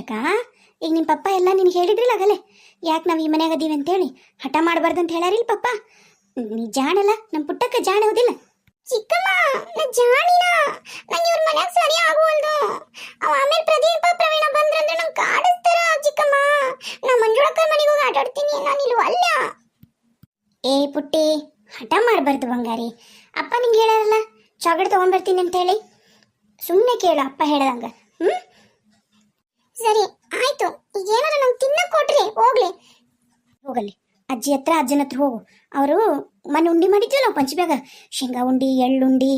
ಪುಟ್ಟಕ್ಕ, ಈಗ ನಿಮ್ಮ ಪಪ್ಪ ಎಲ್ಲ ನಿನ್ಗೆ ಹೇಳಿದ್ರಿಲ್ಲ ಆಗಲೇ ಯಾಕೆ ನಾವು ಈ ಮನ್ಯಾಗ ಅದೀವಿ ಅಂತೇಳಿ ಹಠ ಮಾಡಬಾರ್ದಂತ ಹೇಳ್ಯಾರಿಲ್ಲ ಪಪ್ಪ. ನೀ ಜಾಣಲ್ಲ, ನಮ್ಮ ಪುಟ್ಟಕ್ಕ ಜಾಣ ಹೌದಿಲ್ಲ? ಚಿಕ್ಕಮ್ಮ ನಾ ಜಾಣಿನ ನಂಗೆ ಇವ್ರ ಮನ್ಯಾಗ ಸರಿ ಆಗುವಲ್ದು. ಅವ ಆಮೇಲೆ ಪ್ರದೀಪ ಪ್ರವೀಣ ಬಂದ್ರಂದ್ರೆ ನಂಗೆ ಕಾಡಿಸ್ತಾರ. ಚಿಕ್ಕಮ್ಮ ನಾ ಮಂಜುಳಕ್ಕ ಮನೆಗೆ ಹೋಗಿ ಆಟಾಡ್ತೀನಿ, ನಾನು ಇಲ್ಲಿ ಅಲ್ಲ. ಏ ಪುಟ್ಟಿ, ಹಠ ಮಾಡಬಾರ್ದು ಬಂಗಾರಿ. ಅಪ್ಪ ನಿಂಗೆ ಹೇಳಾರಲ್ಲ ಚಾಕ್ಲೇಟ್ ತೊಗೊಂಡ್ಬರ್ತೀನಿ ಅಂತ ಹೇಳಿ, ಸುಮ್ಮನೆ ಕೇಳು ಅಪ್ಪ ಹೇಳ್ದಂಗ. ಸರಿ ಆಯ್ತು, ಈಗ ಏನಾರ ನಂಗೆ ತಿನ್ನಕ್ ಕೊಟ್ರಿ ಹೋಗ್ಲಿ. ಹೋಗಲ್ಲಿ ಅಜ್ಜಿ ಹತ್ರ ಅಜ್ಜನ ಹತ್ರ ಹೋಗು. ಅವರು ಮನೆ ಉಂಡಿ ಮಾಡಿದ್ವಿ ನಾವು ಪಂಚಮ್ಯಾಗ, ಶೇಂಗಾ ಉಂಡಿ ಎಳ್ಳುಂಡಿ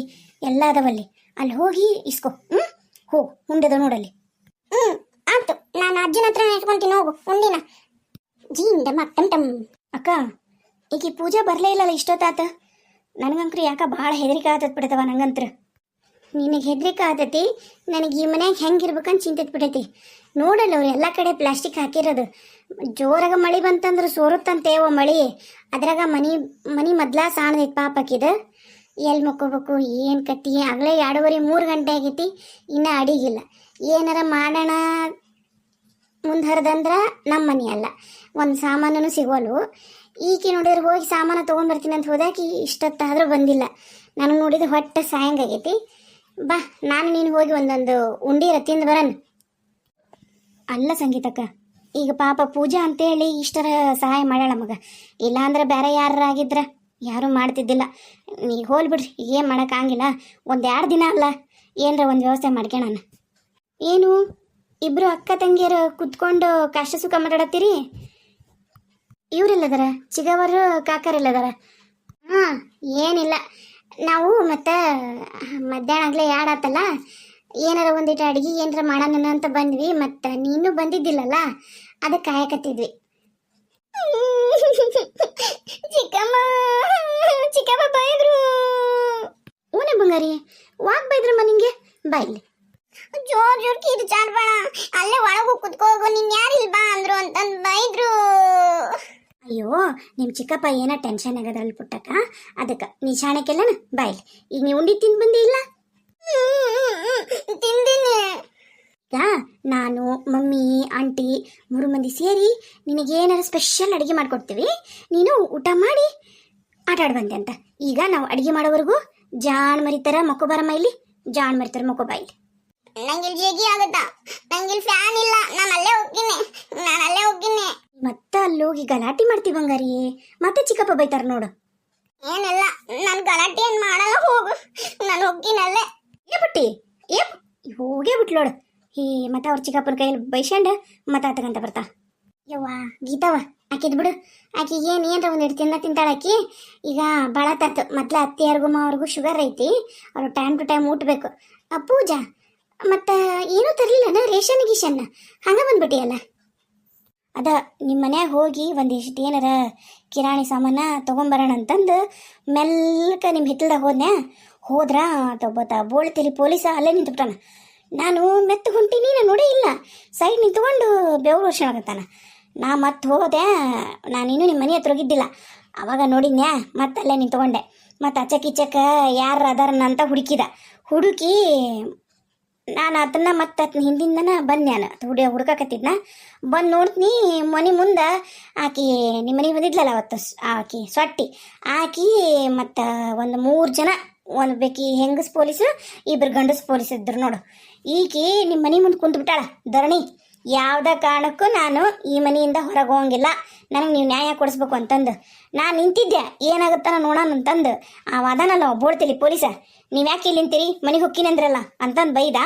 ಎಲ್ಲ ಅದಾವಲ್ಲಿ, ಅಲ್ಲಿ ಹೋಗಿ ಇಸ್ಕೊ. ಹೋಗು, ಉಂಡೆದ ನೋಡಲ್ಲಿ. ಆಯ್ತು, ನಾನು ಅಜ್ಜನ ಹತ್ರ ಇಟ್ಕೊಂತೀನಿ, ಹೋಗು ಉಂಡಿನ. ಜೀಂಡ ಮಟ್ಟಮ್ ಟಮ್. ಅಕ್ಕ, ಈಗ ಈ ಪೂಜೆ ಬರಲೇ ಇಲ್ಲಲ್ಲ ಇಷ್ಟೊತ್ತಾತ. ನನಗಂಕ್ರಿ ಯಾಕ ಭಾಳ ಹೆದರಿಕೆ ಆತತ್ ಬಿಡತವ ನಂಗಂತ್ರ. ನಿನಗೆ ಹೆದರಿಕೆ ಆತತಿ, ನನಗೆ ಈ ಮನ್ಯಾಗ ಹೆಂಗಿರ್ಬೇಕಂತ ಚಿಂತಿತ್ ಬಿಡೈತಿ. ನೋಡಲ್ಲ ಅವ್ರು ಎಲ್ಲ ಕಡೆ ಪ್ಲಾಸ್ಟಿಕ್ ಹಾಕಿರೋದು. ಜೋರಾಗ ಮಳೆ ಬಂತಂದ್ರೆ ಸೋರುತ್ತಂತೇವ ಮಳೆ. ಅದ್ರಾಗ ಮನಿ ಮೊದ್ಲ ಸಾಣದೈತಿ ಪಾಪಕ್ಕಿದ. ಎಲ್ಲಿ ಮಕ್ಕೋಬೇಕು ಏನು ಕತ್ತಿ. ಆಗಲೇ 2:30 3 ಆಗೈತಿ, ಇನ್ನೂ ಅಡಿಗಿಲ್ಲ. ಏನಾರ ಮಾಡೋಣ ಮುಂದೆ ಹರಿದಂದ್ರೆ ನಮ್ಮ ಮನೆ ಅಲ್ಲ, ಒಂದು ಸಾಮಾನು ಸಿಗೋಲ್ವು. ಈಕೆ ನೋಡಿದ್ರೆ ಹೋಗಿ ಸಾಮಾನು ತೊಗೊಂಡ್ಬರ್ತೀನಿ ಅಂತ ಹೋದಾಕಿ ಇಷ್ಟೊತ್ತಾದರೂ ಬಂದಿಲ್ಲ. ನನಗೆ ನೋಡಿದ್ರೆ ಹೊಟ್ಟೆ ಸಾಯಂಗಾಗೈತಿ. ಬಾ, ನಾನು ನೀನು ಹೋಗಿ ಒಂದೊಂದು ಉಂಡಿರ ತಿಂದು ಬರೋಣ. ಅಲ್ಲ ಸಂಗೀತಕ್ಕ, ಈಗ ಪಾಪ ಪೂಜಾ ಅಂತೇಳಿ ಇಷ್ಟರ ಸಹಾಯ ಮಾಡ್ಯಾಳ ಮಗ. ಇಲ್ಲಾಂದ್ರೆ ಬೇರೆ ಯಾರಾಗಿದ್ರ ಯಾರೂ ಮಾಡ್ತಿದ್ದಿಲ್ಲ. ಈಗ ಹೋಲ್ಬಿಡ್ರಿ, ಏನು ಮಾಡೋಕ್ಕಾಗಿಲ್ಲ. 1-2 ದಿನ ಅಲ್ಲ, ಏನರ ಒಂದು ವ್ಯವಸ್ಥೆ ಮಾಡ್ಕೊಳಣ. ಏನು ಇಬ್ಬರು ಅಕ್ಕ ತಂಗಿಯರು ಕುತ್ಕೊಂಡು ಕಷ್ಟ ಸುಖ ಮಾತಾಡತ್ತೀರಿ? ಇವರೆಲ್ಲದಾರ? ಚಿಗವರು ಕಾಕರೆಲ್ಲದಾರ? ಹಾಂ, ಏನಿಲ್ಲ. ನಾವು ಮತ್ತೆ ಮಧ್ಯಾಹ್ನ ಆಗಲೇ ಆಡತ್ತಲ್ಲ, ಏನಾರ ಒಂದಿಟ್ಟು ಅಡುಗೆ ಏನಾರ ಮಾಡೋಣ ಅಂತ ಬಂದ್ವಿ. ಮತ್ತು ನೀನು ಬಂದಿದ್ದಿಲ್ಲಲ್ಲ, ಅದಕ್ಕೆ ಕಾಯಕತ್ತಿದ್ವಿ. ಚಿಕ್ಕಮ್ಮ ಚಿಕ್ಕಮ್ಮ ಬೈದ್ರು. ಊನೆ ಬಂಗಾರಿ, ವಾಕ್ ಬೈದ್ರಮ್ಮ ನಿಂಗೆ? ಬಾ ಇಲ್ಲಿ. ಜೋರ್ ಕಿದು ಚಾಡ್ಬೇಡ, ಅಲ್ಲೇ ಒಳಗೂ ಕುತ್ಕೋಗು, ನೀನ್ ಯಾರಿಲ್ ಬಾ ಅಂದ್ರು ಅಂತಂದು ಬೈದ್ರು. ಅಯ್ಯೋ, ನಿಮ್ಮ ಚಿಕ್ಕಪ್ಪ ಏನೋ ಟೆನ್ಷನ್ ಆಗದ್ರಲ್ಲಿ ಪುಟ್ಟಕ್ಕ, ಅದಕ್ಕೆ ನೀ ಶಾಣಕ್ಕೆಲ್ಲನ ಬಾ ಇಲ್ಲಿ. ಈಗ ನೀವು ಉಂಡಿ ತಿಂದು ಬಂದಿ ಇಲ್ಲ? ತಿಂದಿನಿ. ಈಗ ನಾನು ಮಮ್ಮಿ ಆಂಟಿ 3 ಮಂದಿ ಸೇರಿ ನಿನಗೇನಾರು ಸ್ಪೆಷಲ್ ಅಡುಗೆ ಮಾಡ್ಕೊಡ್ತೀವಿ. ನೀನು ಊಟ ಮಾಡಿ ಆಟ ಆಡ್ ಬಂದೆ ಅಂತ. ಈಗ ನಾವು ಅಡುಗೆ ಮಾಡೋವರೆಗೂ ಜಾಣ್ ಮರಿತಾರ ಮಕ್ಕೋ ಬರಮ್ಮ ಇಲ್ಲಿ, ಜಾಣ್ ಮರಿತಾರ ಮಕ್ಕೋ ಬಾ ಇಲ್ಲಿ. ನಂಗಿಲ್ ಜಗಿ ಆಗತ್ತಾ, ನಂಗಿಲ್ ಫ್ಯಾನ್ ಇಲ್ಲ, ನಾನು ಅಲ್ಲೇ ಹೋಗ್ತೀನಿ. ಮತ್ತೆ ಅಲ್ಲಿ ಹೋಗಿ ಗಲಾಟೆ ಮಾಡ್ತೀವಿ ಬಂಗಾರಿ, ಮತ್ತೆ ಚಿಕ್ಕಪ್ಪ ಬೈತಾರ ನೋಡು. ಏನಲ್ಲ, ನಾನು ಗಲಾಟೆ ಏನು ಮಾಡಲ್ಲ, ಹೋಗು, ನಾನು ಹೋಗ್ತೀನಲ್ಲೇ. ಏ ಬಿಟ್ಟಿ, ಹೋಗೇ ಬಿಟ್ಲೋಡು. ಮತ್ತೆ ಅವ್ರ ಚಿಕ್ಕಪ್ಪನ ಕೈಯಲ್ಲಿ ಬೈಸ್ಕೊಂಡು ಮತ್ತೆ ಆತಗಂತ ಬರ್ತಾ. ಯವ್ವ ಗೀತವ ಆಕಿದ್ ಬಿಡು, ಆಕಿಗೆ ಏನರ ಒಂದಿಟ್ಟು ತಿಂತಾಳೆ ಆಕಿ. ಈಗ ಭಾಳ ತತ್ತು, ಮೊದ್ಲು ಅತ್ತೆಯರ್ಗು ಮಾವ್ರಿಗೂ ಶುಗರ್ ಐತಿ, ಅವ್ರು ಟೈಮ್ ಟು ಟೈಮ್ ಊಟಬೇಕು. ಪೂಜಾ ಮತ್ತು ಏನೂ ತರಲಿಲ್ಲನ ರೇಷನ್ ಗೀಷನ್ನ, ಹಂಗೆ ಬಂದ್ಬಿಟ್ಟಿಯಲ್ಲ. ಅದ ನಿಮ್ಮ ಮನ್ಯಾಗ ಹೋಗಿ ಒಂದಿಷ್ಟು ಏನಾರ ಕಿರಾಣಿ ಸಾಮಾನ ತೊಗೊಂಬರೋಣ ಅಂತಂದು ಮೆಲ್ಲಕ ನಿಮ್ಮ ಹಿತ್ತಲ್ದಾಗ ಹೋದ್ರ ತೊಗೊತ ಬೋಳ್ತಿರಿ ಪೊಲೀಸ ಅಲ್ಲೇ ನಿಂತುಬಿಟ್ಟಾನ. ನಾನು ಮೆತ್ತ ಹೊಂಟೀನಿ, ನಾನು ನೋಡೇ ಇಲ್ಲ, ಸೈಡ್ ನಿಂತ್ಕೊಂಡು ಬೆವರು ವರ್ಷಣಕತ್ತಾನ. ನಾ ಮತ್ತೆ ಹೋದೆ, ನಾನಿನ್ನೂ ನಿಮ್ಮ ಮನೆ ಹತ್ರ ಹೋಗಿದ್ದಿಲ್ಲ. ಅವಾಗ ನೋಡಿದ್ನ್ಯಾ, ಮತ್ತೆ ಅಲ್ಲೇ ನಿಂತ್ಕೊಂಡೆ. ಮತ್ತು ಅಚಕಿಚಕ ಯಾರು ಅದಾರನ್ನ ಅಂತ ಹುಡುಕಿ ನಾನು ಅದನ್ನ ಮತ್ತೆ ಹಿಂದಿಂದನ ಬಂದ್ಯಾನ ಹುಡುಕಕತ್ತಿದ್ನ. ಬಂದು ನೋಡ್ತೀನಿ ಮನೆ ಮುಂದೆ ಆಕಿ ನಿಮ್ಮ ಮನೆಗೆ ಬಂದಿದ್ಲಲ್ಲ ಅವತ್ತು, ಆಕಿ ಸೊಟ್ಟಿ ಆಕಿ ಮತ್ತು ಒಂದು 3 ಜನ, ಒಂದು ಬೇಕಿ ಹೆಂಗಸ್ ಪೊಲೀಸು, 2 ಗಂಡಸ್ ಪೊಲೀಸ್ ಇದ್ರು ನೋಡು. ಈಕಿ ನಿಮ್ಮ ಮನೆ ಮುಂದೆ ಕುಂತ್ಬಿಟ್ಟಾಳ ಧರಣಿ. ಯಾವುದೇ ಕಾರಣಕ್ಕೂ ನಾನು ಈ ಮನೆಯಿಂದ ಹೊರಗೆ ಹೋಗಂಗಿಲ್ಲ, ನನಗೆ ನೀವು ನ್ಯಾಯ ಕೊಡಿಸ್ಬೇಕು ಅಂತಂದು ನಾನು ನಿಂತಿದ್ದೆ. ಏನಾಗುತ್ತಾನ ನೋಡೋಣ ಅಂತಂದು ಅದನಲ್ಲ ಬೋಳ್ತಿಲಿ ಪೊಲೀಸ, ನೀವು ಯಾಕೆ ಇಲ್ಲಿ ನಿಂತೀರಿ, ಮನೆಗೆ ಹೊಕ್ಕಿನಿ ಅಂದ್ರಲ್ಲ ಅಂತಂದು ಬೈದ.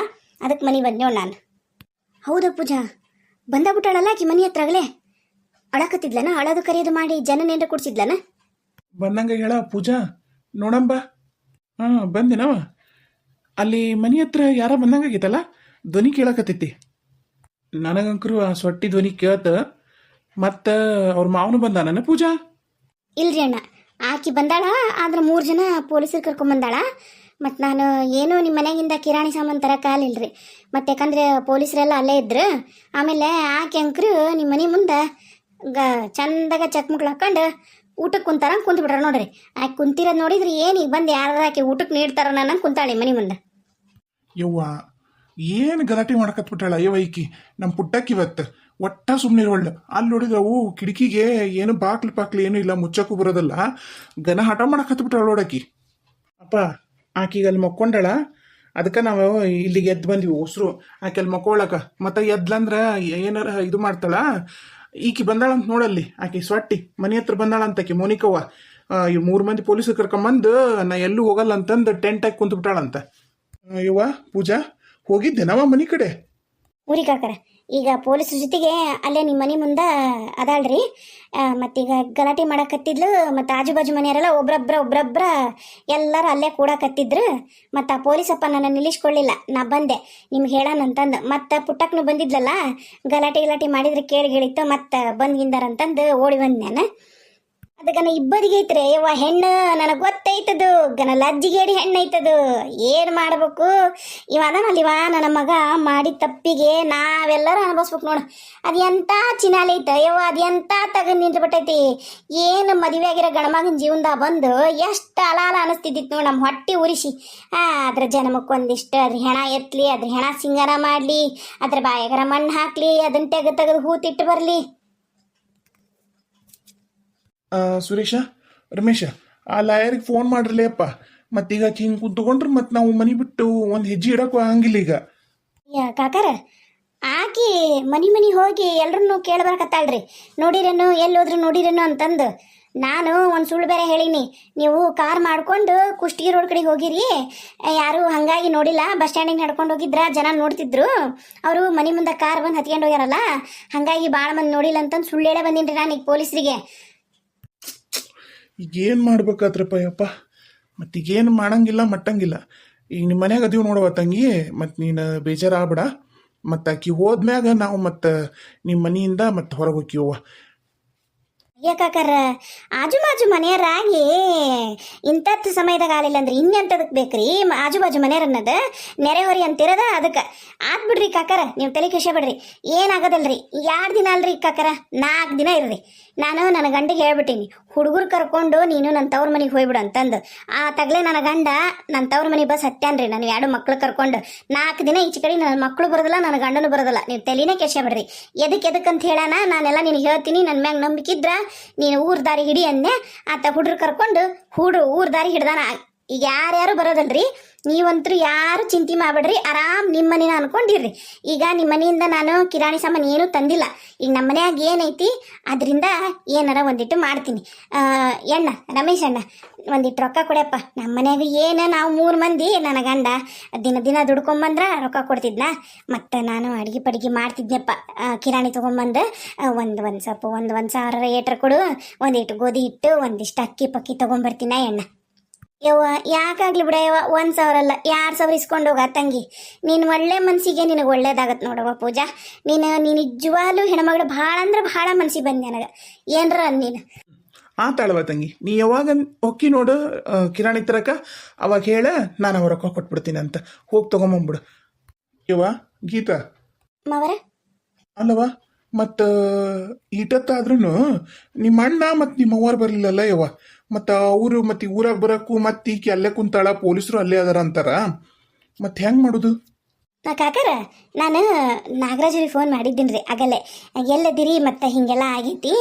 ಅದಕ್ಕೆ ಮನೆ ಬಂದೆ ನಾನು. ಹೌದಾ ಪೂಜಾ, ಬಂದಾಗ್ಬಿಟ್ಟಾಳಲ್ಲ ಆಕಿ ಮನೆ ಹತ್ರ ಆಗಲೇ? ಅಳಕತ್ತಿದ್ಲನ? ಅಳೋದು ಕರೆಯೋದು ಮಾಡಿ ಜನನೇನ್ರ ಕೊಡ್ಸಿದ್ಲನ? ಬಂದಂಗ ಹೇಳ ಪೂಜಾ, ನೋಡಂಬ. ಹಾಂ ಬಂದಿನವ. ಅಲ್ಲಿ ಮನೆ ಹತ್ರ ಯಾರ ಬಂದಂಗಾಗಿತ್ತಲ್ಲ, ಧ್ವನಿ ಕೇಳಕತ್ತೈತಿ. ನನಗಂಕರು ಆ ಸೊಟ್ಟಿ ಧ್ವನಿ ಕೇಳ್ತ. ಮತ್ತು ಅವ್ರ ಮಾವನು ಬಂದಾನ ಪೂಜಾ? ಇಲ್ರಿ ಅಣ್ಣ, ಆಕಿ ಬಂದಾಳ, ಆದ್ರೆ 3 ಜನ ಪೊಲೀಸರು ಕರ್ಕೊಂಬಂದಾಳ. ಮತ್ತು ನಾನು ಏನೋ ನಿಮ್ಮ ಮನೆಗಿಂದ ಕಿರಾಣಿ ಸಾಮಾನು ತರಕಾಲಿಲ್ರಿ. ಮತ್ತು ಯಾಕಂದ್ರೆ ಪೊಲೀಸರೆಲ್ಲ ಅಲ್ಲೇ ಇದ್ರು. ಆಮೇಲೆ ಆಕೆ ಅಂಕರು ನಿಮ್ಮ ಮನೆ ಮುಂದೆ ಚಂದಾಗ ಚಕ್ಮಕ್ಳು ಹಾಕೊಂಡು ಊಟಕ್ಕೆ ಕುಂತ್ಬಿಟ್ರ ನೋಡ್ರಿ. ಆಕೆ ಕುಂತಿರೋದು ನೋಡಿದ್ರಿ, ಏನು ಈಗ ಬಂದು ಯಾರು ಆಕೆ ಊಟಕ್ಕೆ ನೀಡ್ತಾರ ನನ್ನ ಕುಂತಾಳೆ ಮನೆ ಮುಂದೆ. ಯವ್ವ, ಏನು ಗಲಾಟೆ ಮಾಡಕತ್ಬಿಟ್ಟಾಳ ಅಯ್ಯವ ಈಕಿ ನಮ್ಮ ಪುಟ್ಟಕ್ಕೆ ಇವತ್ತು ಒಟ್ಟ ಸುಮ್ಮನಿರೋಳ್ಳು ಅಲ್ಲಿ ನೋಡಿದ್ರೆ ಅವು ಕಿಟಕಿಗೆ ಏನು ಬಾಕ್ಲಿ ಏನು ಇಲ್ಲ ಮುಚ್ಚಕ್ಕೂ ಬರೋದಲ್ಲ ಗನ ಹಠ ಮಾಡಕತ್ಬಿಟ್ಟಾಳ ನೋಡಕಿ ಅಪ್ಪ ಆಕಿಗೆ ಅಲ್ಲಿ ಮಕ್ಕೊಂಡಾಳ ಅದಕ್ಕೆ ನಾವು ಇಲ್ಲಿಗೆ ಎದ್ದು ಬಂದ್ವಿ ಹೊಸ್ರು ಆಕೆ ಅಲ್ಲಿ ಮಕ್ಕೊಳಕ ಮತ್ತೆ ಎದ್ಲಂದ್ರ ಏನಾರ ಇದು ಮಾಡ್ತಾಳ ಈಕಿ ಬಂದಾಳಂತ ನೋಡಲ್ಲಿ ಆಕಿ ಸೊಟ್ಟಿ ಮನೆ ಹತ್ರ ಬಂದಾಳಂತ ಆಕಿ ಮೋನಿಕವ್ವ ಈ 3 ಮಂದಿ ಪೊಲೀಸರು ಕರ್ಕೊಂಬಂದು ನಾ ಎಲ್ಲೂ ಹೋಗಲ್ಲ ಅಂತಂದು ಟೆಂಟ್ ಹಾಕಿ ಕುಂತ್ಬಿಟ್ಟಾಳಂತ ಯವ್ವ ಪೂಜಾ ಹೋಗಿದ್ದೆ ಮನೆ ಕಡೆ ಊರಿಗೆ ಕಾಕರ ಈಗ ಪೊಲೀಸ್ರ ಜೊತೆಗೆ ಅಲ್ಲೇ ನಿಮ್ಮ ಮನೆ ಮುಂದೆ ಅದಾಳ್ರಿ ಮತ್ತೀಗ ಗಲಾಟೆ ಮಾಡಕತ್ತಿದ್ಲು ಮತ್ತು ಆಜು ಬಾಜು ಮನೆಯವರೆಲ್ಲ ಒಬ್ರೊಬ್ರ ಎಲ್ಲರೂ ಅಲ್ಲೇ ಕೂಡಕತ್ತಿದ್ರು ಮತ್ತು ಆ ಪೊಲೀಸಪ್ಪ ನನ್ನ ನಿಲ್ಲಿಸ್ಕೊಳ್ಳಿಲ್ಲ ನಾ ಬಂದೆ ನಿಮ್ಗೆ ಹೇಳೋಣಂತಂದು ಮತ್ತು ಪುಟ್ಟಕ್ಕನು ಬಂದಿದ್ಲಲ್ಲ ಗಲಾಟೆ ಮಾಡಿದ್ರೆ ಕೇಳಿತ್ತು ಮತ್ತು ಬಂದ್ಗಿಂದಾರಂತಂದು ಓಡಿ ಬಂದೆ ನಾನು ಅದಕ್ಕನ ಇಬ್ಬರಿಗೆ ಐತ್ರಿ ಯವ್ವ ಹೆಣ್ಣು ನನಗೆ ಗೊತ್ತೈತದು ಗನ ಲಜ್ಜಿಗೇಡಿ ಹೆಣ್ಣು ಐತದು ಏನು ಮಾಡ್ಬೇಕು ಇವ ಅದನಲ್ಲಿವ ನನ್ನ ಮಗ ಮಾಡಿದ ತಪ್ಪಿಗೆ ನಾವೆಲ್ಲರೂ ಅನುಭವಿಸ್ಬೇಕು ನೋಡು ಅದು ಎಂಥ ಚಿನಾಲಿ ಐತ ಯವ್ವ ಅದು ಎಂಥ ತಗೊಂಡು ನಿಂತ್ಬಿಟ್ಟೈತಿ ಏನು ಮದುವೆ ಆಗಿರೋ ಗಣಮಗನ ಜೀವನದಾಗ ಬಂದು ಎಷ್ಟು ಅಲಾಲ ಅನಿಸ್ತಿದ್ದಿತ್ತು ನೋಡಿ ನಮ್ಮ ಹೊಟ್ಟೆ ಉರಿಸಿ ಅದ್ರ ಜನ್ಮಕ್ಕೊಂದಿಷ್ಟು ಅದ್ರ ಹೆಣ ಎತ್ತಲಿ ಅದ್ರ ಹೆಣ ಸಿಂಗಾರ ಮಾಡಲಿ ಅದ್ರ ಬಾಯಾಗರ ಮಣ್ಣು ಹಾಕಲಿ ಅದನ್ನ ತೆಗೆದು ಹೂತಿಟ್ಟು ಬರಲಿ. ಸುರೇಶ ರಮೇಶ ಆ ಲಾಯರಿಗೆ ಫೋನ್ ಮಾಡ್ರಲೇ ಅಪ್ಪ ಮತ್ತೀಗ ಹಿಂಗೆ ಕುಂತ್ಕೊಂಡ್ರೆ ಮತ್ತೆ ನಾವು ಮನೆ ಬಿಟ್ಟು ಒಂದು ಹೆಜ್ಜೆ ಇಡಕ್ಕೂ ಆಗಂಗಿಲ್ಲ ಈಗ ಕಾಕಾರ ಆಕಿ ಮನಿ ಹೋಗಿ ಎಲ್ರನ್ನೂ ಕೇಳ್ಬರಕತ್ತಾಳ್ರಿ ನೋಡಿರೇನು ಎಲ್ಲೋದ್ರು ನೋಡಿರೇನು ಅಂತಂದು ನಾನು ಒಂದು ಸುಳ್ಳು ಬೇರೆ ಹೇಳೀನಿ ನೀವು ಕಾರ್ ಮಾಡ್ಕೊಂಡು ಕುಷ್ಟಗಿ ರೋಡ್ ಕಡೆಗೆ ಹೋಗಿರಿ ಯಾರು ಹಾಗಾಗಿ ನೋಡಿಲ್ಲ ಬಸ್ ಸ್ಟ್ಯಾಂಡಿಗೆ ನಡ್ಕೊಂಡು ಹೋಗಿದ್ರ ಜನ ನೋಡ್ತಿದ್ರು ಅವರು ಮನೆ ಮುಂದೆ ಕಾರ್ ಬಂದು ಹತ್ಕೊಂಡು ಹೋಗ್ಯಾರಲ್ಲ ಹಾಗಾಗಿ ಭಾಳ ಮಂದಿ ನೋಡಿಲ್ಲ ಅಂತಂದು ಸುಳ್ಳು ಹೇಳೇ ಬಂದೀನಿ ನಾನು ಈಗ ಪೊಲೀಸರಿಗೆ. ಈಗ ಏನು ಮಾಡ್ಬೇಕಾತ್ರಪ್ಪ ಯಪ್ಪ ಮತ್ತೀಗೇನು ಮಾಡಂಗಿಲ್ಲ ಮಟ್ಟಂಗಿಲ್ಲ ಈಗ ನಿಮ್ಮ ಮನ್ಯಾಗ ಅದೀವಿ ನೋಡವ ತಂಗಿ ಮತ್ತು ನೀನು ಬೇಜಾರಾಗ್ಬೇಡ ಮತ್ತು ಆಕಿ ಹೋದ್ಮ್ಯಾಗ ನಾವು ಮತ್ತು ನಿಮ್ಮ ಮನೆಯಿಂದ ಮತ್ತೆ ಹೊರಗೆ ಹೋಗ್ತೀವವ್ವ. ಯಾಕಾಕರ ಆಜು ಬಾಜು ಮನೆಯವರಾಗಿ ಇಂಥದ್ದು ಸಮಯದಾಗ ಆಗಲಿಲ್ಲ ಅಂದ್ರೆ ಇನ್ನೆಂಥದಕ್ಕೆ ಬೇಕ್ರಿ ಆಜು ಬಾಜು ಮನೆಯವ್ರು ಅನ್ನೋದು ನೆರೆಹೊರಿ ಅಂತಿರೋದ ಅದಕ್ಕೆ ಆತ್ ಬಿಡ್ರಿ ಕಾಕರ ನೀವು ತಲೆ ಕೆಶ ಬಿಡ್ರಿ ಏನಾಗೋದಲ್ರಿ 2 ದಿನ ಅಲ್ರಿ ಕಾಕರ 4 ದಿನ ಇರ್ರಿ ನಾನು ನನ್ನ ಗಂಡಿಗೆ ಹೇಳ್ಬಿಟ್ಟೀನಿ ಹುಡುಗರು ಕರ್ಕೊಂಡು ನೀನು ನನ್ನ ತವ್ರ ಮನೆಗೆ ಹೋಗ್ಬಿಡು ಅಂತಂದು ಆ ತಗಲೆ ನನ್ನ ಗಂಡ ನನ್ನ ತವ್ರ ಮನೆ ಬಸ್ ಹತ್ಯಾನ್ರಿ ನಾನು 2 ಮಕ್ಳು ಕರ್ಕೊಂಡು 4 ದಿನ ಈಚೆ ಕಡೆ ನನ್ನ ಮಕ್ಕಳು ಬರೋದಿಲ್ಲ ನನ್ನ ಗಂಡನು ಬರೋದಿಲ್ಲ ನೀವು ತಲೆನೇ ಕೆಶ ಬಿಡ್ರಿ ಎದಕ್ಕೆ ಹೇಳೋಣ ನಾನೆಲ್ಲ ನಿನಗೆ ಹೇಳ್ತೀನಿ ನನ್ನ ಮ್ಯಾಗ ನಂಬಿಕಿದ್ರ ನೀನು ಊರ್ ದಾರಿ ಹಿಡಿ ಅಂದೆ ಆತ ಹುಡ್ರು ಕರ್ಕೊಂಡು ಊರ್ ದಾರಿ ಹಿಡ್ದಾನ. ಈಗ ಯಾರ್ಯಾರು ಬರೋದಲ್ರಿ ನೀವಂತರೂ ಯಾರು ಚಿಂತೆ ಮಾಡಬೇಡ್ರಿ ಆರಾಮ್ ನಿಮ್ಮ ಮನೇನ ಅನ್ಕೊಂಡಿರ್ರಿ. ಈಗ ನಿಮ್ಮ ಮನೆಯಿಂದ ನಾನು ಕಿರಾಣಿ ಸಾಮಾನು ಏನೂ ತಂದಿಲ್ಲ ಈಗ ನಮ್ಮ ಮನ್ಯಾಗ ಏನೈತಿ ಅದರಿಂದ ಏನಾರ ಒಂದಿಟ್ಟು ಮಾಡ್ತೀನಿ. ಎಣ್ಣ ರಮೇಶ್ ಅಣ್ಣ ಒಂದಿಟ್ಟು ರೊಕ್ಕ ಕೊಡಪ್ಪ ನಮ್ಮ ಮನ್ಯಾಗ ಏನು ನಾವು 3 ಮಂದಿ ನನ್ನ ಗಂಡ ದಿನ ದುಡ್ಕೊಂಬಂದ್ರೆ ರೊಕ್ಕ ಕೊಡ್ತಿದ್ನ ಮತ್ತು ನಾನು ಅಡುಗೆ ಮಾಡ್ತಿದ್ನಪ್ಪ ಕಿರಾಣಿ ತೊಗೊಂಬಂದು ಒಂದು ಸ್ವಲ್ಪ ಒಂದು 1,000 ಏಟ್ರ್ ಕೊಡು ಒಂದಿಟ್ಟು ಗೋಧಿ ಹಿಟ್ಟು ಒಂದಿಷ್ಟು ಅಕ್ಕಿ ಪಕ್ಕಿ ತೊಗೊಂಬರ್ತೀನ ಎಣ್ಣ. ಯವ್ವ ಯಾಕಾಗ್ಲಿ ಬಿಡ ಯವ್ವ 1,000 ಅಲ್ಲ 2,000 ಇಸ್ಕೊಂಡು ಹೋಗ ತಂಗಿ ನೀನು ಒಳ್ಳೆ ಮನ್ಸಿಗೆ ನಿನಗೆ ಒಳ್ಳೇದಾಗತ್ತೆ ನೋಡವ್ವ ಪೂಜಾ ನೀನು ನಿಜವಾಗ್ಲೂ ಹೆಣ್ಮಗಳು ಭಾಳ ಅಂದ್ರೆ ಭಾಳ ಮನ್ಸಿಗೆ ಬಂದು ನನಗೆ ಏನ್ರ ನೀನು ಆತಾಳವ ತಂಗಿ ನೀ ಯಾವಾಗ ಹೊಕ್ಕಿ ನೋಡು ಕಿರಾಣಿ ತರಕ ಅವಾಗ ಹೇಳ ನಾನು ಅವ್ರ ರೊಕ್ಕ ಕೊಟ್ಬಿಡ್ತೀನಿ ಅಂತ ಹೋಗಿ ತೊಗೊಂಬಂದ್ಬಿಡು. ಯವ್ವ ಗೀತಾ ಮಾವರ ಅಲ್ಲವ ಮತ್ತು ಈಟತ್ತಾದ್ರೂ ನಿಮ್ಮ ಅಣ್ಣ ಮತ್ತು ನಿಮ್ಮ ಅವ್ವಾರು ಬರಲಿಲ್ಲಲ್ಲ ಯವ್ವ ಮತ್ತು ಅವರು ಮತ್ತು ಊರಾಗ ಬರೋಕ್ಕೂ ಮತ್ತು ಈಕೆ ಅಲ್ಲೇ ಕುಂತಾಳ ಪೊಲೀಸರು ಅಲ್ಲೇ ಅದಾರ ಅಂತಾರ ಮತ್ತು ಹೆಂಗೆ ಮಾಡೋದು? ಕಾಕರ ನಾನು ನಾಗರಾಜರಿಗೆ ಫೋನ್ ಮಾಡಿದ್ದೀನಿ ರೀ ಆಗಲ್ಲೇ ಎಲ್ಲದಿರಿ ಮತ್ತು ಹೀಗೆಲ್ಲ ಆಗೈತಿ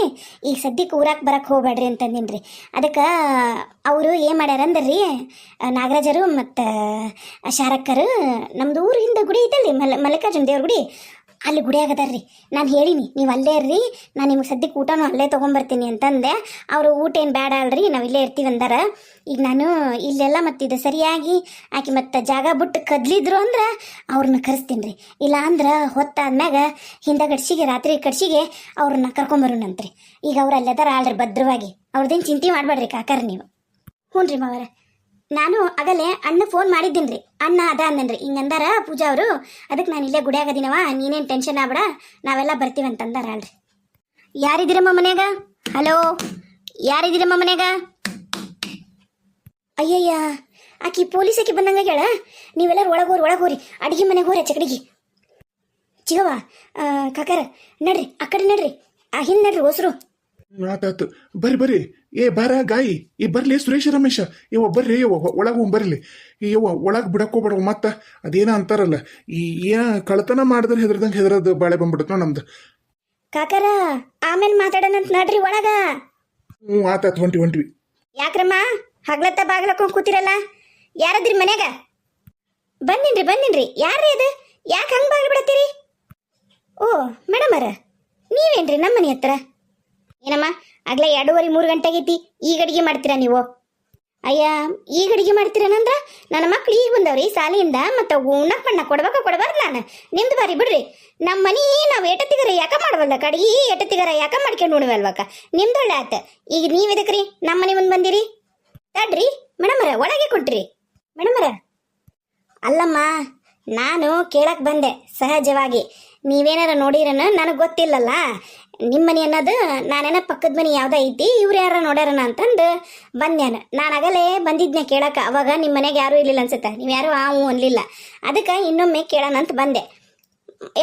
ಈಗ ಸದ್ಯಕ್ಕೆ ಊರಾಕ್ ಬರಕ್ಕೆ ಹೋಗ್ಬೇಡ್ರಿ ಅಂತಂದಿನಿ ರೀ. ಅದಕ್ಕೆ ಅವರು ಏನು ಮಾಡ್ಯಾರಂದ್ರೆ ರೀ ನಾಗರಾಜರು ಮತ್ತು ಶಾರಕ್ಕರು ನಮ್ಮದು ಊರು ಹಿಂದೆ ಗುಡಿ ಐತಲ್ರಿ ಮಲ್ಲಿಕಾರ್ಜುನ ದೇವ್ರ ಗುಡಿ ಅಲ್ಲಿ ಗುಡಿ ಆಗದಾರ್ರಿ ನಾನು ಹೇಳೀನಿ ನೀವು ಅಲ್ಲೇ ಇರ್ರಿ ನಾನು ನಿಮ್ಗೆ ಸದ್ಯಕ್ಕೆ ಊಟನೂ ಅಲ್ಲೇ ತೊಗೊಂಬರ್ತೀನಿ ಅಂತಂದೆ. ಅವರು ಊಟ ಏನು ಬೇಡ ಅಲ್ರಿ ನಾವು ಇಲ್ಲೇ ಇರ್ತೀವಿ ಅಂದಾರ. ಈಗ ನಾನು ಇಲ್ಲೆಲ್ಲ ಮತ್ತಿದು ಸರಿಯಾಗಿ ಆಕೆ ಮತ್ತು ಜಾಗ ಬಿಟ್ಟು ಕದ್ಲಿದ್ರು ಅಂದ್ರೆ ಅವ್ರನ್ನ ಕರೆಸ್ತೀನಿ ರೀ ಇಲ್ಲ ಅಂದ್ರೆ ಹೊತ್ತಾದ್ಮ್ಯಾಗ ರಾತ್ರಿ ಕಡ್ಸಿಗೆ ಅವ್ರನ್ನ ಕರ್ಕೊಂಬರೋಣಂತ್ರಿ. ಈಗ ಅವ್ರು ಅಲ್ಲೆದಾರ ಆಳ್ರಿ ಭದ್ರವಾಗಿ ಅವ್ರದ್ದೇನು ಚಿಂತೆ ಮಾಡಬೇಡ್ರಿ ಕಾಕರ ನೀವು. ಹ್ಞೂ ರೀ ಮಾವರ ನಾನು ಆಗಲೇ ಅಣ್ಣ ಫೋನ್ ಮಾಡಿದ್ದೀನಿ ರೀ ಅಣ್ಣ ಅದ ಅಂದನ್ರಿ ಹಿಂಗಂದಾರ ಪೂಜಾ ಅವರು ಅದಕ್ಕೆ ನಾನು ಇಲ್ಲೇ ಗುಡಿ ಆಗದಿನವ ನೀನೇನು ಟೆನ್ಷನ್ ಆಗ್ಬೇಡ ನಾವೆಲ್ಲ ಬರ್ತೀವಿ ಅಂತಂದಾರ ಅಲ್ರಿ. ಯಾರಿದ್ದೀರಮ್ಮ ಮನ್ಯಾಗ? ಹಲೋ ಯಾರಿದ್ದೀರಮ್ಮ ಮನ್ಯಾಗ? ಅಯ್ಯಯ್ಯ ಆಕಿ ಪೊಲೀಸಕ್ಕೆ ಬಂದಂಗ ಹೇಳ ನೀವೆಲ್ಲರೂ ಒಳಗೆ ಹೋರಿ ಅಡುಗೆ ಮನೆಗೆ ಹೋರಿ ಚಕಡಿಗೆ ಚಿಗವ ಕಾಕರ ನಡ್ರಿ ಆ ಕಡೆ ನಡ್ರಿ ಹಿಂದೆ ನಡ್ರಿ ಹೊಸರು ಆತಾತು ಬರ್ರಿ ಏ ಬಾರ ಗಾಯಿ ಈ ಬರ್ಲಿ ಸುರೇಶ ರಮೇಶ ಇವ ಬರ್ರಿ ಒಳಗೆ ಬರ್ಲಿ ಇವ ಒಳಗೆ ಬಿಡಕ್ಕೋಗ್ಬೇಡ ಮತ್ತ ಅದೇನ ಅಂತಾರಲ್ಲ ಈ ಏನ ಕಳ್ತನ ಮಾಡಿದ್ರೆ ಹೆದರ್ದಂಗೆ ಹೆದರದು ಬಾಳೆ ಬಂದ್ಬಿಡುತ್ತ ನಮ್ದು. ಕಾಕರ ಆಮೇಲೆ ಮಾತಾಡೋಣಂತ ನಡ್ರಿ ಒಳಗ. ಆತಾತು ಹೊಂಟಿವಿ. ಯಾಕ್ರಮ್ಮ ಹಗ್ಲತ್ತ ಬಾಗ್ಲಕ್ಕೊಂಡ್ ಕೂತಿರಲ್ಲ, ಯಾರದ್ರಿ ಮನ್ಯಾಗ? ಬಂದಿನ್ರಿ ಯಾರ್ರೀ ಅದು? ಯಾಕೆ ಹಂಗೆ ಬಾಗಿಲು ಬಿಡತ್ತೀರಿ? ಓ ಮೇಡಮರ ನೀವೇನ್ರಿ ನಮ್ಮ ಮನೆ ಹತ್ರ? ಏನಮ್ಮ ಆಗ್ಲೇ 2:30-3 ಗಂಟೆ ಆಗೈತಿ, ಈಗ ಅಡಿಗೆ ಮಾಡ್ತೀರಾ ನೀವು? ಅಯ್ಯ ಈಗ ಅಡಿಗೆ ಮಾಡ್ತೀರೇನಂದ್ರ ನನ್ನ ಮಕ್ಳು ಈಗ ಬಂದವ್ರಿ ಶಾಲೆಯಿಂದ, ಮತ್ತು ಉಣ್ಣಕ್ ಬಣ್ಣ ಕೊಡಬಾರ್ದು ನಾನು. ನಿಮ್ದು ಬಾರಿ ಬಿಡ್ರಿ. ನಮ್ಮ ಮನೆ ನಾವು ಏಟತ್ತಿಗರ ಯಾಕ ಮಾಡವಲ್ಲ ಕಡೆಗೆ ಏಟತ್ತಿಗರ ಯಾಕ ಮಾಡ್ಕೊಂಡು ಉಣವಲ್ವಕ್ಕ? ನಿಮ್ದೊಳ್ಳೆ ಆತ. ಈಗ ನೀವು ಎದಕ್ರಿ ನಮ್ಮ ಮನೆ ಮುಂದೆ ಬಂದಿರಿ? ತಡ್ರಿ ಮೇಡಮರ ಒಳಗೆ ಕೊಟ್ರಿ. ಮೇಡಮರ ಅಲ್ಲಮ್ಮ, ನಾನು ಕೇಳಕ್ ಬಂದೆ ಸಹಜವಾಗಿ. ನೀವೇನಾರ ನೋಡಿರನ ನನಗೆ ಗೊತ್ತಿಲ್ಲಲ್ಲ. ನಿಮ್ಮ ಮನೆ ಅನ್ನೋದು ನಾನೇನ ಪಕ್ಕದ ಮನೆ ಯಾವ್ದು ಐತಿ, ಇವ್ರು ಯಾರ ನೋಡ್ಯಾರನ ಅಂತಂದು ಬಂದ್ಯಾನ. ನಾನು ಆಗಲೇ ಬಂದಿದ್ನೆ ಕೇಳಕ್ಕೆ. ಅವಾಗ ನಿಮ್ಮ ಮನೆಗೆ ಯಾರೂ ಇರಲಿಲ್ಲ ಅನ್ಸುತ್ತೆ, ನೀವು ಯಾರು ಆವು ಅನ್ಲಿಲ್ಲ. ಅದಕ್ಕೆ ಇನ್ನೊಮ್ಮೆ ಕೇಳೋಣ ಅಂತ ಬಂದೆ.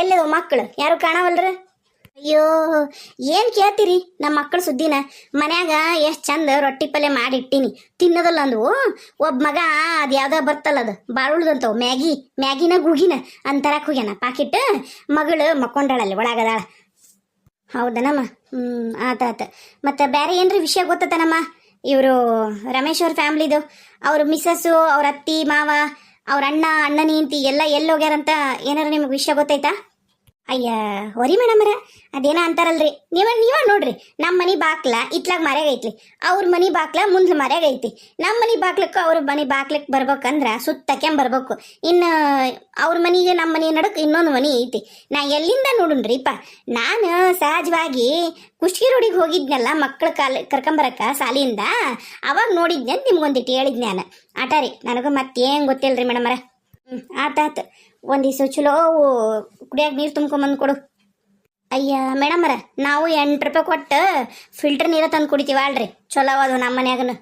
ಎಲ್ಲದ ಮಕ್ಕಳು ಯಾರು ಕಾಣವಲ್ರ? ಅಯ್ಯೋ ಏನು ಕೇಳ್ತೀರಿ ನಮ್ಮ ಮಕ್ಕಳು ಸುದ್ದಿನ? ಮನ್ಯಾಗ ಎಷ್ಟು ಚಂದ ರೊಟ್ಟಿ ಪಲ್ಯ ಮಾಡಿಟ್ಟಿನಿ, ತಿನ್ನೋದಲ್ಲ ಅಂದ್ವು. ಒಬ್ಬ ಮಗ ಅದು ಯಾವ್ದೋ ಬರ್ತಲ್ಲ, ಅದು ಬಾಳುಳ್ದಂತವು ಮ್ಯಾಗಿನ ಗೂಗಿನ ಅಂತರಕ್ಕೆ ಹೋಗ್ಯಾನ ಪಾಕಿಟ್. ಮಗಳು ಮಕ್ಕೊಂಡಾಳಲ್ಲಿ ಒಳಗದಾಳ. ಹೌದನಮ್ಮ? ಆತ. ಮತ್ತು ಬೇರೆ ಏನ್ರಿ ವಿಷಯ ಗೊತ್ತತನಮ್ಮ? ಇವರು ರಮೇಶ್ ಅವ್ರ ಫ್ಯಾಮ್ಲಿದು, ಅವ್ರ ಮಿಸ್ಸಸ್ಸು, ಅವ್ರ ಅತ್ತಿ ಮಾವ, ಅವ್ರ ಅಣ್ಣನ ಹೆಂಡತಿ ಎಲ್ಲ ಎಲ್ಲಿ ಹೋಗ್ಯಾರಂತ ಏನಾರ ನಿಮಗೆ ವಿಷಯ ಗೊತ್ತೈತಾ? ಅಯ್ಯ ಹೊರಿ ಮೇಡಮರ, ಅದೇನ ಅಂತಾರಲ್ರಿ, ನೀವ ನೋಡ್ರಿ. ನಮ್ಮ ಮನೆ ಬಾಕ್ಲ ಇತ್ಲಾಗ ಮರ್ಯಾಗ ಐತ್ಲಿ, ಅವ್ರ ಮನೆ ಬಾಕ್ಲ ಮುಂದೆ ಮರ್ಯಾಗ ಐತಿ. ನಮ್ಮ ಮನೆ ಬಾಕ್ಲಕ್ಕೆ ಅವ್ರ ಮನೆ ಬಾಕ್ಲಕ್ಕೆ ಬರ್ಬೇಕಂದ್ರ ಸುತ್ತಕ್ಕೆ ಬರ್ಬೇಕು. ಇನ್ನು ಅವ್ರ ಮನೆಗೆ ನಮ್ಮ ಮನೆ ನಡಕ್ಕೆ ಇನ್ನೊಂದು ಮನೆ ಐತಿ. ನಾ ಎಲ್ಲಿಂದ ನೋಡುನ್ರಿಪ್ಪ? ನಾನು ಸಹಜವಾಗಿ ಕುಷ್ಟಗಿ ರೋಡಿಗೆ ಹೋಗಿದ್ನಲ್ಲ ಮಕ್ಕಳು ಕರ್ಕೊಂಬರಕ್ಕ ಶಾಲೆಯಿಂದ, ಅವಾಗ ನೋಡಿದ್ನೆ ಅಂತ ನಿಮ್ಗೊಂದಿಟ್ಟು ಹೇಳಿದ್ನೆ ನಾನು. ಆಟ ರೀ, ನನಗೂ ಮತ್ತೇನು ಗೊತ್ತಿಲ್ರಿ ಮೇಡಮರ. ಆತಾತು, ಒಂದಿವ್ಸ ಚಲೋ ಕುಡಿಯಾಕ ನೀರು ತುಂಬ್ಕೊಂಬಂದು ಕೊಡು. ಅಯ್ಯ ಮೇಡಮರ, ನಾವು 8 ರೂಪಾಯಿ ಕೊಟ್ಟು ಫಿಲ್ಟರ್ ನೀರು ತಂದು ಕುಡಿತೀವ ಅಲ್ರಿ, ಚಲೋ ಅದು ನಮ್ಮ ಮನ್ಯಾಗನು.